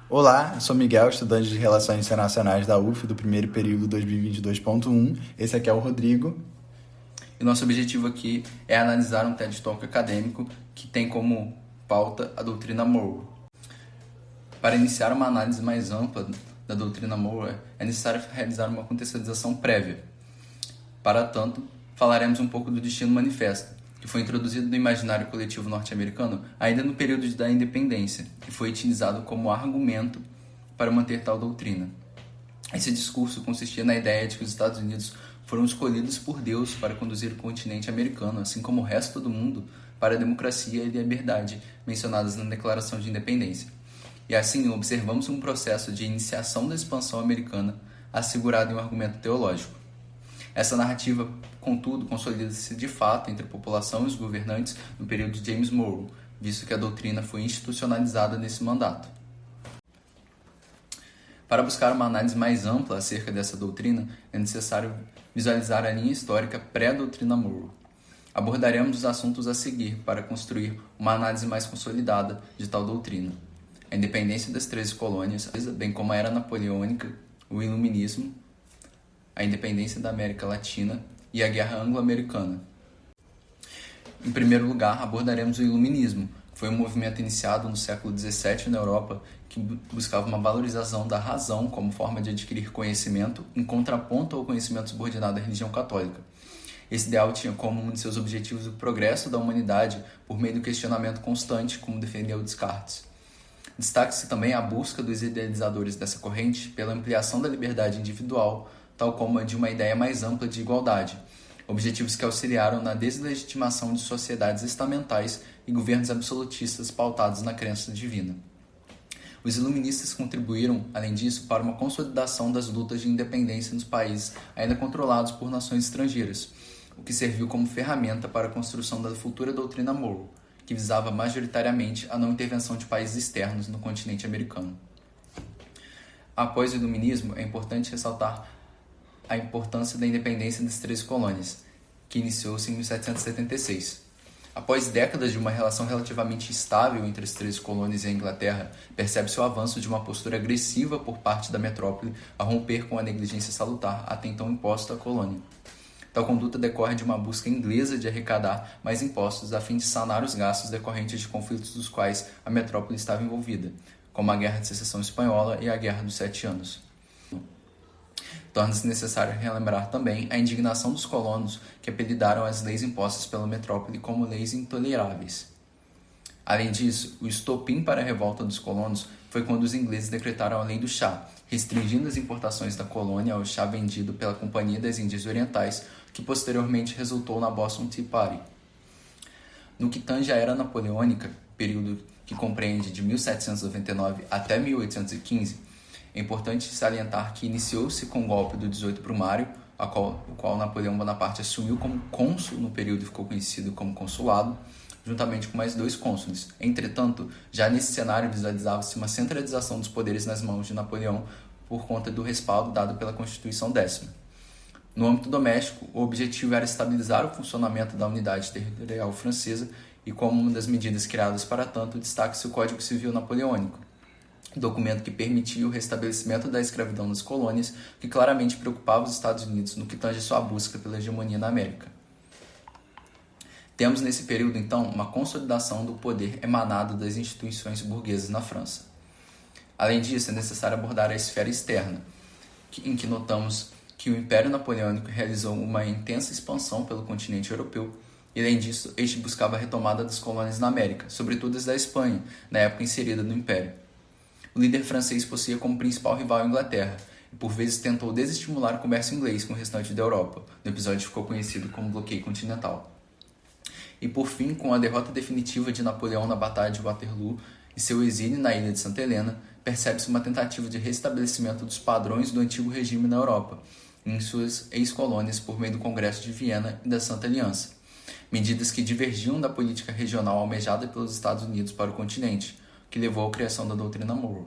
Olá, eu sou Miguel, estudante de Relações Internacionais da UF do primeiro período 2022.1. Esse aqui é o Rodrigo. E nosso objetivo aqui é analisar um TED Talk acadêmico que tem como pauta a doutrina Monroe. Para iniciar uma análise mais ampla da doutrina Monroe, é necessário realizar uma contextualização prévia. Para tanto, falaremos um pouco do Destino Manifesto, que foi introduzido no imaginário coletivo norte-americano ainda no período da independência e foi utilizado como argumento para manter tal doutrina. Esse discurso consistia na ideia de que os Estados Unidos foram escolhidos por Deus para conduzir o continente americano, assim como o resto do mundo, para a democracia e a liberdade mencionadas na Declaração de Independência. E assim observamos um processo de iniciação da expansão americana assegurado em um argumento teológico. Essa narrativa, contudo, consolida-se de fato entre a população e os governantes no período de James Monroe, visto que a doutrina foi institucionalizada nesse mandato. Para buscar uma análise mais ampla acerca dessa doutrina, é necessário visualizar a linha histórica pré-doutrina Monroe. Abordaremos os assuntos a seguir para construir uma análise mais consolidada de tal doutrina: a independência das 13 colônias, bem como a Era Napoleônica, o Iluminismo, a independência da América Latina e a Guerra Anglo-Americana. Em primeiro lugar, abordaremos o Iluminismo, que foi um movimento iniciado no século XVII na Europa que buscava uma valorização da razão como forma de adquirir conhecimento em contraponto ao conhecimento subordinado à religião católica. Esse ideal tinha como um de seus objetivos o progresso da humanidade por meio do questionamento constante, como defendeu Descartes. Destaque-se também a busca dos idealizadores dessa corrente pela ampliação da liberdade individual, tal como a de uma ideia mais ampla de igualdade, objetivos que auxiliaram na deslegitimação de sociedades estamentais e governos absolutistas pautados na crença divina. Os iluministas contribuíram, além disso, para uma consolidação das lutas de independência nos países ainda controlados por nações estrangeiras, o que serviu como ferramenta para a construção da futura doutrina Monroe, que visava majoritariamente a não intervenção de países externos no continente americano. Após o iluminismo, é importante ressaltar a importância da independência das 13 colônias, que iniciou-se em 1776. Após décadas de uma relação relativamente estável entre as 13 colônias e a Inglaterra, percebe-se o avanço de uma postura agressiva por parte da metrópole a romper com a negligência salutar até então imposta à colônia. Tal conduta decorre de uma busca inglesa de arrecadar mais impostos a fim de sanar os gastos decorrentes de conflitos dos quais a metrópole estava envolvida, como a Guerra de Secessão Espanhola e a Guerra dos 7 Anos. Torna-se necessário relembrar também a indignação dos colonos que apelidaram as leis impostas pela metrópole como leis intoleráveis. Além disso, o estopim para a revolta dos colonos foi quando os ingleses decretaram a Lei do Chá, restringindo as importações da colônia ao chá vendido pela Companhia das Índias Orientais, que posteriormente resultou na Boston Tea Party. No que tange à Era Napoleônica, período que compreende de 1799 até 1815, é importante salientar que iniciou-se com o golpe do 18 Brumário, o qual Napoleão Bonaparte assumiu como cônsul no período e ficou conhecido como consulado, juntamente com mais 2 cônsules. Entretanto, já nesse cenário visualizava-se uma centralização dos poderes nas mãos de Napoleão por conta do respaldo dado pela Constituição X. No âmbito doméstico, o objetivo era estabilizar o funcionamento da unidade territorial francesa e, como uma das medidas criadas para tanto, destaca-se o Código Civil Napoleônico, documento que permitia o restabelecimento da escravidão nas colônias, que claramente preocupava os Estados Unidos no que tange sua busca pela hegemonia na América. Temos nesse período, então, uma consolidação do poder emanado das instituições burguesas na França. Além disso, é necessário abordar a esfera externa, em que notamos que o Império Napoleônico realizou uma intensa expansão pelo continente europeu, e além disso, este buscava a retomada das colônias na América, sobretudo as da Espanha, na época inserida no Império. O líder francês possuía como principal rival a Inglaterra, e por vezes tentou desestimular o comércio inglês com o restante da Europa. No episódio ficou conhecido como bloqueio continental. E por fim, com a derrota definitiva de Napoleão na Batalha de Waterloo e seu exílio na ilha de Santa Helena, percebe-se uma tentativa de restabelecimento dos padrões do antigo regime na Europa, em suas ex-colônias por meio do Congresso de Viena e da Santa Aliança, medidas que divergiam da política regional almejada pelos Estados Unidos para o continente, que levou à criação da doutrina Monroe.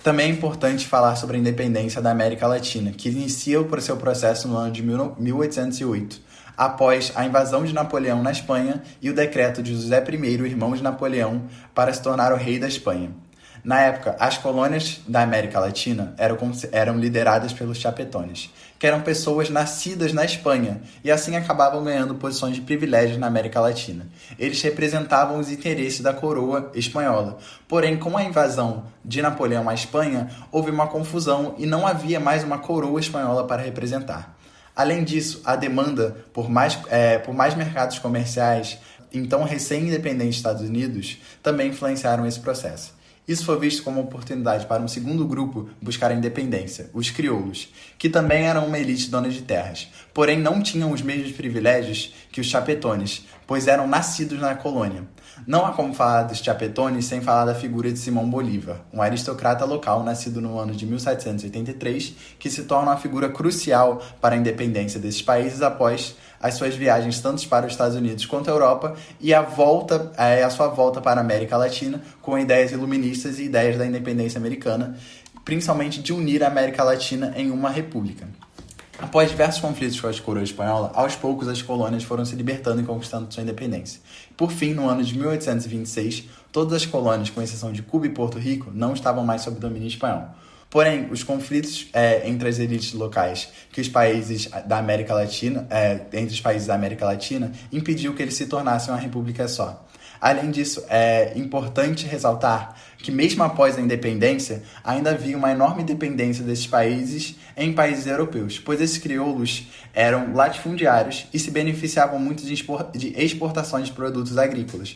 Também é importante falar sobre a independência da América Latina, que inicia por seu processo no ano de 1808, após a invasão de Napoleão na Espanha e o decreto de José I, irmão de Napoleão, para se tornar o rei da Espanha. Na época, as colônias da América Latina eram lideradas pelos chapetones, que eram pessoas nascidas na Espanha e assim acabavam ganhando posições de privilégio na América Latina. Eles representavam os interesses da coroa espanhola. Porém, com a invasão de Napoleão à Espanha, houve uma confusão e não havia mais uma coroa espanhola para representar. Além disso, a demanda por mais mercados comerciais, então recém-independentes Estados Unidos, também influenciaram esse processo. Isso foi visto como uma oportunidade para um segundo grupo buscar a independência, os crioulos, que também eram uma elite dona de terras, porém não tinham os mesmos privilégios que os chapetones, pois eram nascidos na colônia. Não há como falar dos chapetones sem falar da figura de Simão Bolívar, um aristocrata local nascido no ano de 1783, que se torna uma figura crucial para a independência desses países após as suas viagens tanto para os Estados Unidos quanto a Europa e a sua volta para a América Latina com ideias iluministas e ideias da independência americana, principalmente de unir a América Latina em uma república. Após diversos conflitos com a coroa espanhola, aos poucos as colônias foram se libertando e conquistando sua independência. Por fim, no ano de 1826, todas as colônias, com exceção de Cuba e Porto Rico, não estavam mais sob domínio espanhol. Porém, os conflitos entre as elites locais que os países da América Latina, impediu que eles se tornassem uma república só. Além disso, é importante ressaltar que mesmo após a independência, ainda havia uma enorme dependência desses países em países europeus, pois esses crioulos eram latifundiários e se beneficiavam muito de exportações de produtos agrícolas.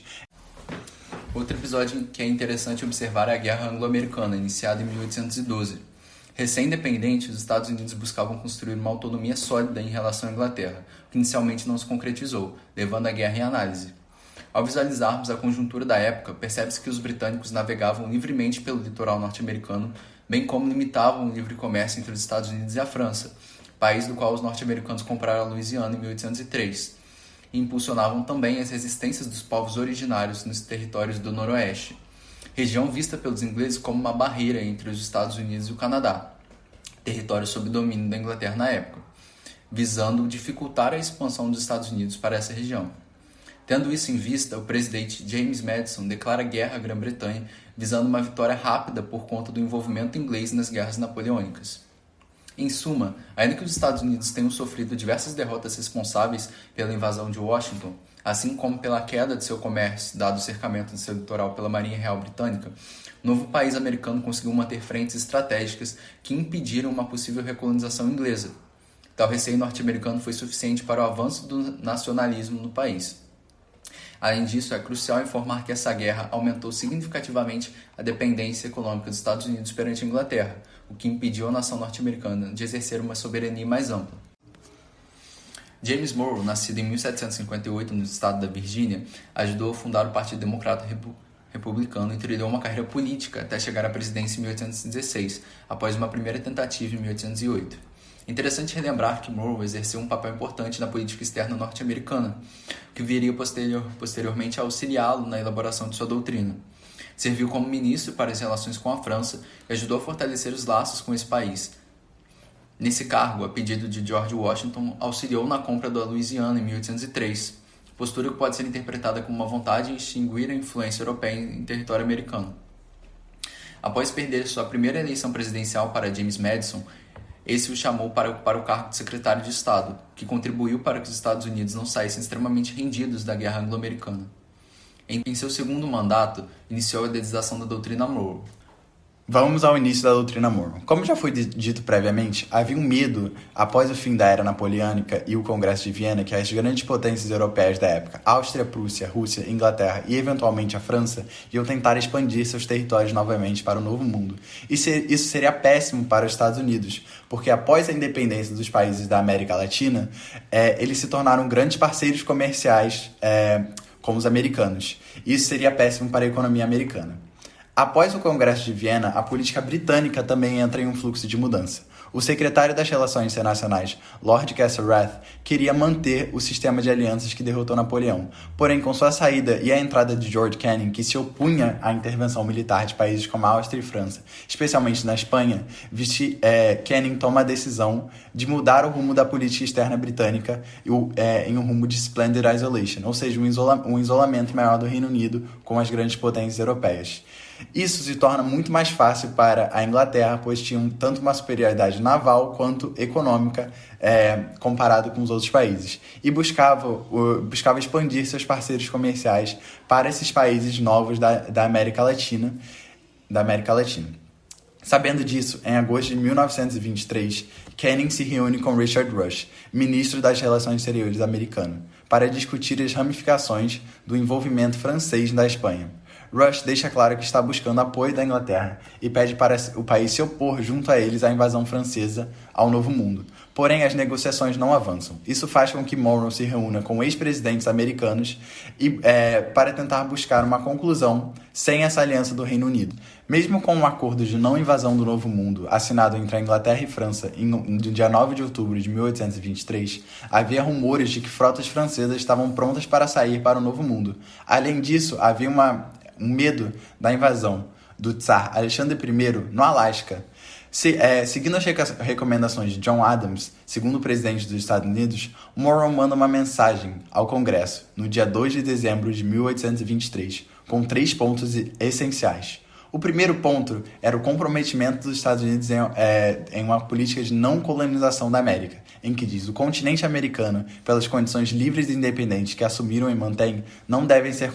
Outro episódio que é interessante observar é a Guerra Anglo-Americana, iniciada em 1812. Recém-independente, os Estados Unidos buscavam construir uma autonomia sólida em relação à Inglaterra, que inicialmente não se concretizou, levando a guerra em análise. Ao visualizarmos a conjuntura da época, percebe-se que os britânicos navegavam livremente pelo litoral norte-americano, bem como limitavam o livre comércio entre os Estados Unidos e a França, país do qual os norte-americanos compraram a Louisiana em 1803. E impulsionavam também as resistências dos povos originários nos territórios do Noroeste, região vista pelos ingleses como uma barreira entre os Estados Unidos e o Canadá, território sob domínio da Inglaterra na época, visando dificultar a expansão dos Estados Unidos para essa região. Tendo isso em vista, o presidente James Madison declara guerra à Grã-Bretanha, visando uma vitória rápida por conta do envolvimento inglês nas guerras napoleônicas. Em suma, ainda que os Estados Unidos tenham sofrido diversas derrotas responsáveis pela invasão de Washington, assim como pela queda de seu comércio, dado o cercamento de seu litoral pela Marinha Real Britânica, o novo país americano conseguiu manter frentes estratégicas que impediram uma possível recolonização inglesa. Tal receio norte-americano foi suficiente para o avanço do nacionalismo no país. Além disso, é crucial informar que essa guerra aumentou significativamente a dependência econômica dos Estados Unidos perante a Inglaterra, o que impediu a nação norte-americana de exercer uma soberania mais ampla. James Monroe, nascido em 1758 no estado da Virgínia, ajudou a fundar o Partido Democrata Republicano e trilhou uma carreira política até chegar à presidência em 1816, após uma primeira tentativa em 1808. Interessante relembrar que Monroe exerceu um papel importante na política externa norte-americana, que viria posteriormente a auxiliá-lo na elaboração de sua doutrina. Serviu como ministro para as relações com a França e ajudou a fortalecer os laços com esse país. Nesse cargo, a pedido de George Washington, auxiliou na compra da Louisiana em 1803, postura que pode ser interpretada como uma vontade de extinguir a influência europeia em território americano. Após perder sua primeira eleição presidencial para James Madison, esse o chamou para ocupar o cargo de secretário de Estado, que contribuiu para que os Estados Unidos não saíssem extremamente rendidos da Guerra Anglo-Americana. Em seu segundo mandato, iniciou a idealização da doutrina Monroe. Vamos ao início da doutrina Monroe. Como já foi dito previamente, havia um medo, após o fim da Era Napoleônica e o Congresso de Viena, que as grandes potências europeias da época, Áustria, Prússia, Rússia, Inglaterra e eventualmente a França, iam tentar expandir seus territórios novamente para o Novo Mundo. Isso seria péssimo para os Estados Unidos, porque após a independência dos países da América Latina, eles se tornaram grandes parceiros comerciais com os americanos. Isso seria péssimo para a economia americana. Após o Congresso de Viena, a política britânica também entra em um fluxo de mudança. O secretário das Relações Internacionais, Lord Castlereagh, queria manter o sistema de alianças que derrotou Napoleão. Porém, com sua saída e a entrada de George Canning, que se opunha à intervenção militar de países como a Áustria e França, especialmente na Espanha, Canning toma a decisão de mudar o rumo da política externa britânica em um rumo de splendid isolation, ou seja, um isolamento maior do Reino Unido com as grandes potências europeias. Isso se torna muito mais fácil para a Inglaterra, pois tinham tanto uma superioridade naval quanto econômica comparado com os outros países, e buscava expandir seus parceiros comerciais para esses países novos da América Latina. Sabendo disso, em agosto de 1923, Canning se reúne com Richard Rush, ministro das Relações Exteriores americano, para discutir as ramificações do envolvimento francês na Espanha. Rush deixa claro que está buscando apoio da Inglaterra e pede para o país se opor junto a eles à invasão francesa ao Novo Mundo. Porém, as negociações não avançam. Isso faz com que Monroe se reúna com ex-presidentes americanos para tentar buscar uma conclusão sem essa aliança do Reino Unido. Mesmo com um acordo de não invasão do Novo Mundo assinado entre a Inglaterra e França no dia 9 de outubro de 1823, havia rumores de que frotas francesas estavam prontas para sair para o Novo Mundo. Além disso, havia um medo da invasão do Tsar Alexandre I no Alasca. Seguindo as recomendações de John Adams, segundo presidente dos Estados Unidos, Monroe manda uma mensagem ao Congresso no dia 2 de dezembro de 1823, com 3 pontos essenciais. O primeiro ponto era o comprometimento dos Estados Unidos em uma política de não colonização da América, em que diz: o continente americano, pelas condições livres e independentes que assumiram e mantém, não devem ser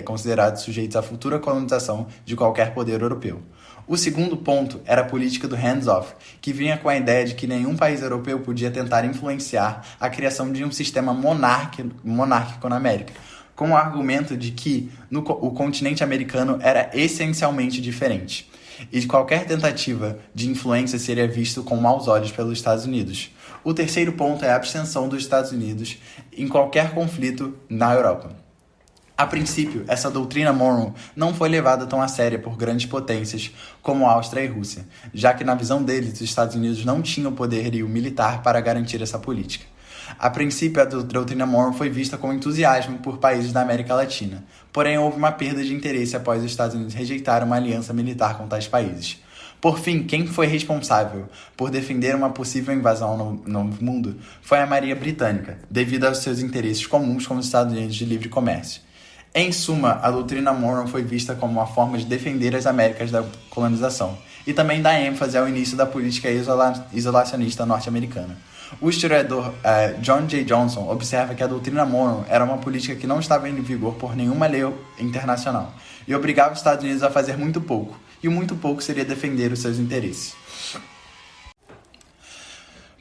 considerados sujeitos à futura colonização de qualquer poder europeu. O segundo ponto era a política do hands-off, que vinha com a ideia de que nenhum país europeu podia tentar influenciar a criação de um sistema monárquico na América, com o argumento de que o continente americano era essencialmente diferente, e qualquer tentativa de influência seria visto com maus olhos pelos Estados Unidos. O terceiro ponto é a abstenção dos Estados Unidos em qualquer conflito na Europa. A princípio, essa doutrina Monroe não foi levada tão a sério por grandes potências como a Áustria e Rússia, já que na visão deles, os Estados Unidos não tinham poderio militar para garantir essa política. A princípio, a doutrina Monroe foi vista com entusiasmo por países da América Latina, porém houve uma perda de interesse após os Estados Unidos rejeitarem uma aliança militar com tais países. Por fim, quem foi responsável por defender uma possível invasão no Novo Mundo foi a Marinha Britânica, devido aos seus interesses comuns com os Estados Unidos de livre comércio. Em suma, a doutrina Monroe foi vista como uma forma de defender as Américas da colonização e também dar ênfase ao início da política isolacionista norte-americana. O historiador John J. Johnson observa que a doutrina Monroe era uma política que não estava em vigor por nenhuma lei internacional e obrigava os Estados Unidos a fazer muito pouco, e o muito pouco seria defender os seus interesses.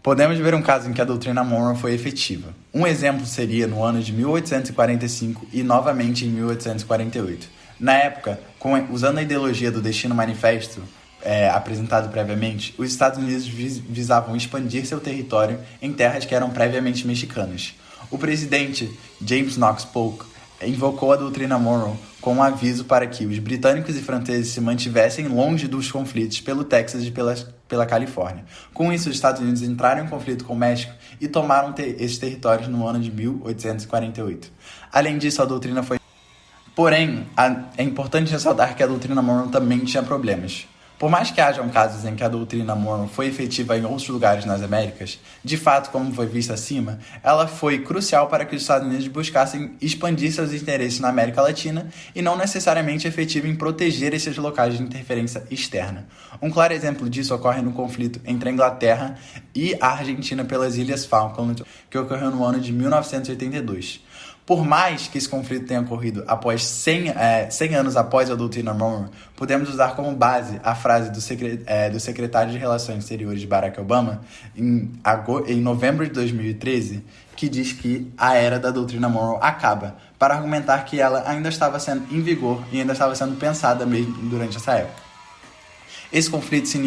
Podemos ver um caso em que a doutrina Monroe foi efetiva. Um exemplo seria no ano de 1845 e novamente em 1848. Na época, usando a ideologia do Destino Manifesto, apresentado previamente, os Estados Unidos visavam expandir seu território em terras que eram previamente mexicanas. O presidente James Knox Polk invocou a doutrina Monroe com um aviso para que os britânicos e franceses se mantivessem longe dos conflitos pelo Texas e pela Califórnia. Com isso, os Estados Unidos entraram em conflito com o México e tomaram esses territórios no ano de 1848. Além disso, a doutrina foi... Porém, é importante ressaltar que a doutrina Monroe também tinha problemas. Por mais que hajam casos em que a doutrina Monroe foi efetiva em outros lugares nas Américas, de fato, como foi visto acima, ela foi crucial para que os Estados Unidos buscassem expandir seus interesses na América Latina e não necessariamente efetiva em proteger esses locais de interferência externa. Um claro exemplo disso ocorre no conflito entre a Inglaterra e a Argentina pelas Ilhas Falkland, que ocorreu no ano de 1982. Por mais que esse conflito tenha ocorrido após 100 anos após a doutrina Monroe, podemos usar como base a frase do secretário de Relações Exteriores de Barack Obama, em novembro de 2013, que diz que a era da doutrina Monroe acaba, para argumentar que ela ainda estava sendo em vigor e ainda estava sendo pensada mesmo durante essa época. Esse conflito se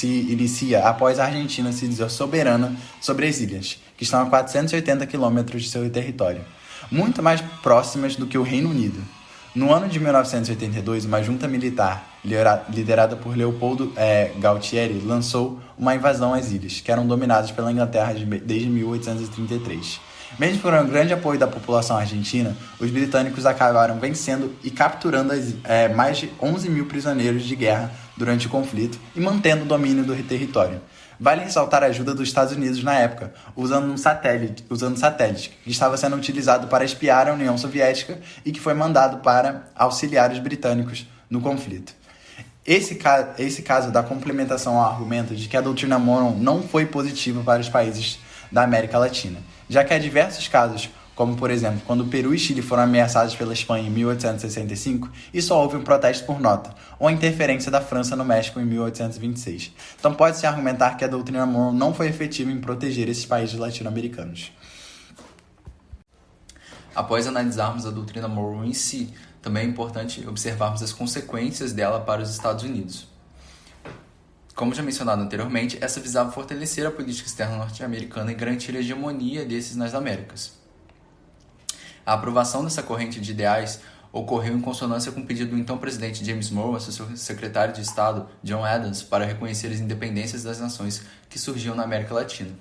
inicia após a Argentina se dizer soberana sobre as ilhas, que estão a 480 quilômetros de seu território, muito mais próximas do que o Reino Unido. No ano de 1982, uma junta militar liderada por Leopoldo Galtieri lançou uma invasão às ilhas, que eram dominadas pela Inglaterra desde 1833. Mesmo por um grande apoio da população argentina, os britânicos acabaram vencendo e capturando mais de 11 mil prisioneiros de guerra durante o conflito e mantendo o domínio do território. Vale ressaltar a ajuda dos Estados Unidos na época, usando satélite, que estava sendo utilizado para espiar a União Soviética e que foi mandado para auxiliar os britânicos no conflito. Esse caso dá complementação ao argumento de que a doutrina Monroe não foi positiva para os países da América Latina, já que há diversos casos, como por exemplo, quando o Peru e Chile foram ameaçados pela Espanha em 1865, e só houve um protesto por nota, ou a interferência da França no México em 1826. Então pode-se argumentar que a doutrina Monroe não foi efetiva em proteger esses países latino-americanos. Após analisarmos a doutrina Monroe em si, também é importante observarmos as consequências dela para os Estados Unidos. Como já mencionado anteriormente, essa visava fortalecer a política externa norte-americana e garantir a hegemonia desses nas Américas. A aprovação dessa corrente de ideais ocorreu em consonância com o pedido do então presidente James Monroe a seu secretário de Estado, John Adams, para reconhecer as independências das nações que surgiam na América Latina.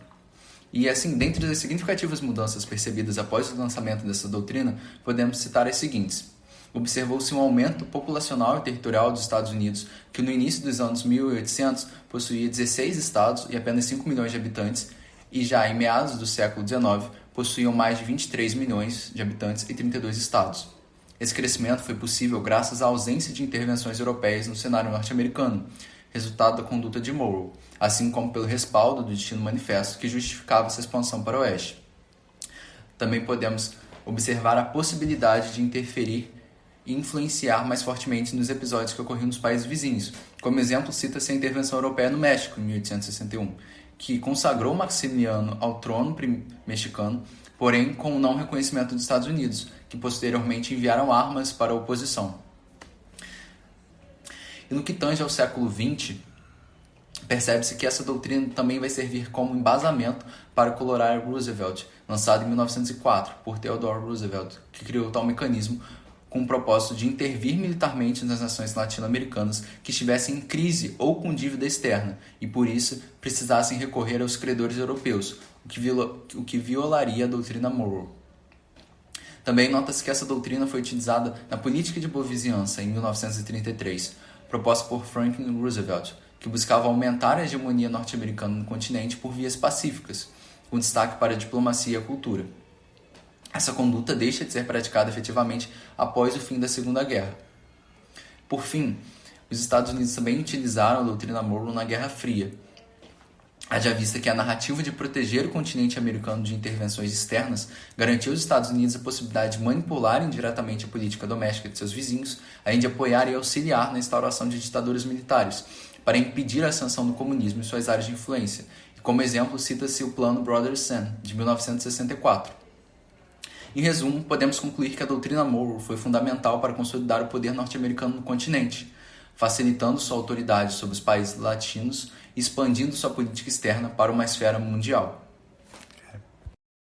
E assim, dentre as significativas mudanças percebidas após o lançamento dessa doutrina, podemos citar as seguintes. Observou-se um aumento populacional e territorial dos Estados Unidos, que no início dos anos 1800 possuía 16 estados e apenas 5 milhões de habitantes, e já em meados do século XIX possuíam mais de 23 milhões de habitantes e 32 estados. Esse crescimento foi possível graças à ausência de intervenções europeias no cenário norte-americano, resultado da conduta de Monroe, assim como pelo respaldo do Destino Manifesto que justificava essa expansão para o oeste. Também podemos observar a possibilidade de interferir e influenciar mais fortemente nos episódios que ocorriam nos países vizinhos. Como exemplo, cita-se a intervenção europeia no México, em 1861, que consagrou Maximiliano ao trono mexicano, porém com o não reconhecimento dos Estados Unidos, que posteriormente enviaram armas para a oposição. E no que tange ao século XX, percebe-se que essa doutrina também vai servir como embasamento para o Colorado Roosevelt, lançado em 1904 por Theodore Roosevelt, que criou tal mecanismo com o propósito de intervir militarmente nas nações latino-americanas que estivessem em crise ou com dívida externa e, por isso, precisassem recorrer aos credores europeus, o que violaria a doutrina Monroe. Também nota-se que essa doutrina foi utilizada na política de boa vizinhança em 1933, proposta por Franklin Roosevelt, que buscava aumentar a hegemonia norte-americana no continente por vias pacíficas, com destaque para a diplomacia e a cultura. Essa conduta deixa de ser praticada efetivamente após o fim da Segunda Guerra. Por fim, os Estados Unidos também utilizaram a doutrina Monroe na Guerra Fria. Haja vista que a narrativa de proteger o continente americano de intervenções externas garantiu aos Estados Unidos a possibilidade de manipularem diretamente a política doméstica de seus vizinhos, além de apoiar e auxiliar na instauração de ditaduras militares, para impedir a ascensão do comunismo em suas áreas de influência. E como exemplo, cita-se o Plano Brothers-Sam, de 1964. Em resumo, podemos concluir que a doutrina Monroe foi fundamental para consolidar o poder norte-americano no continente, facilitando sua autoridade sobre os países latinos e expandindo sua política externa para uma esfera mundial.